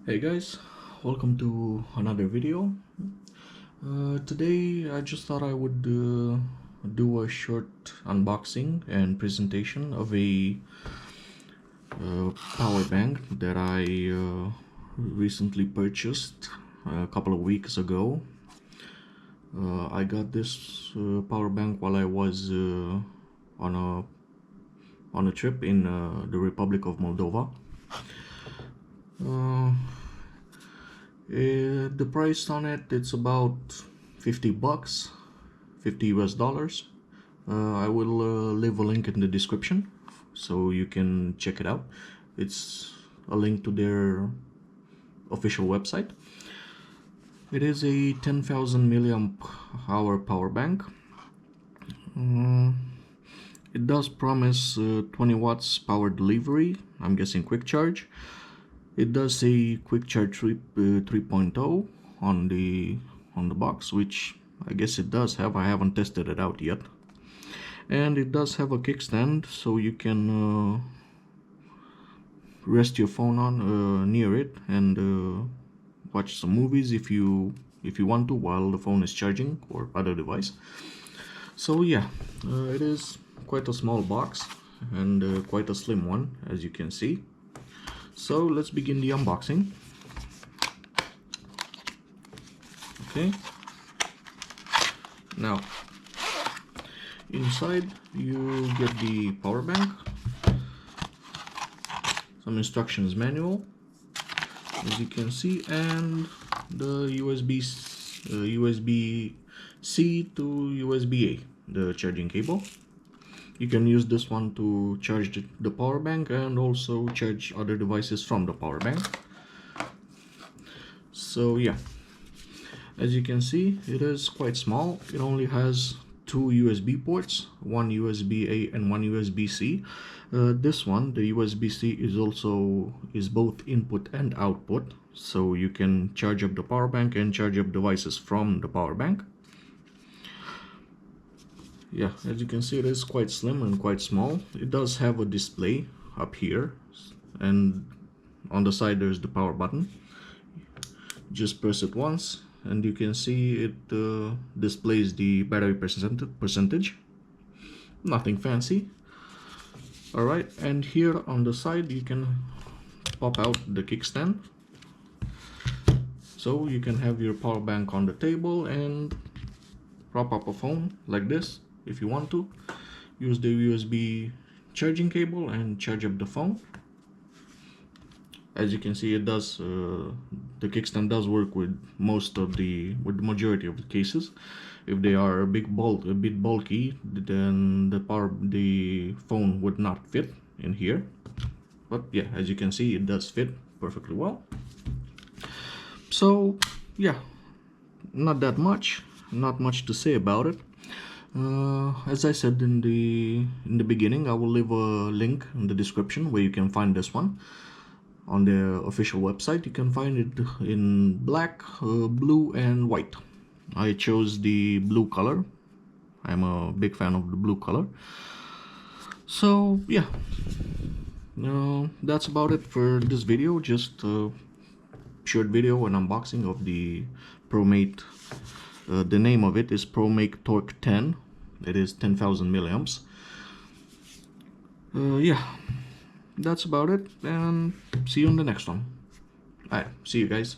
Hey guys, welcome to another video. Today I just thought I would do a short unboxing and presentation of a power bank that I recently purchased a couple of weeks ago. I got this power bank while I was on a trip in the Republic of Moldova. The price on it's about 50 bucks, 50 US dollars. I will leave a link in the description so you can check it out. It's a link to their official website. It is a 10,000 milliamp hour power bank. It does promise 20 watts power delivery. I'm guessing quick charge. It does say quick charge 3.0 on the box, which I guess it does have. I haven't tested it out yet. And it does have a kickstand, so you can rest your phone on near it and watch some movies if you want to while the phone is charging or other device. So yeah, it is quite a small box and quite a slim one, as you can see. So let's begin the unboxing. Okay, now inside you get the power bank, some instructions manual, as you can see, and the USB-C to USB-A, the charging cable. You can use this one to charge the power bank and also charge other devices from the power bank. So yeah, as you can see, it is quite small. It only has two USB ports, one USB-A and one USB-C. This one, the USB-C, is both input and output, so you can charge up the power bank and charge up devices from the power bank. Yeah, as you can see, it is quite slim and quite small. It does have a display up here, and on the side there's the power button. Just press it once and you can see it displays the battery percentage. Nothing fancy. Alright, and here on the side you can pop out the kickstand, so you can have your power bank on the table and prop up a phone like this if you want to. Use the USB charging cable and charge up the phone. As you can see, it does the kickstand does work with the majority of the cases. If they are a bit bulky, then the phone would not fit in here. But yeah, as you can see, it does fit perfectly well. So yeah, not much to say about it. As I said in the beginning, I will leave a link in the description where you can find this one. On the official website, you can find it in black, blue and white. I chose the blue color. I'm a big fan of the blue color. So yeah, that's about it for this video. Just a short video and unboxing of the Promate. The name of it is Promate Torque 10. It is 10,000 milliamps. Yeah, that's about it, and see you on the next one. Alright, see you guys.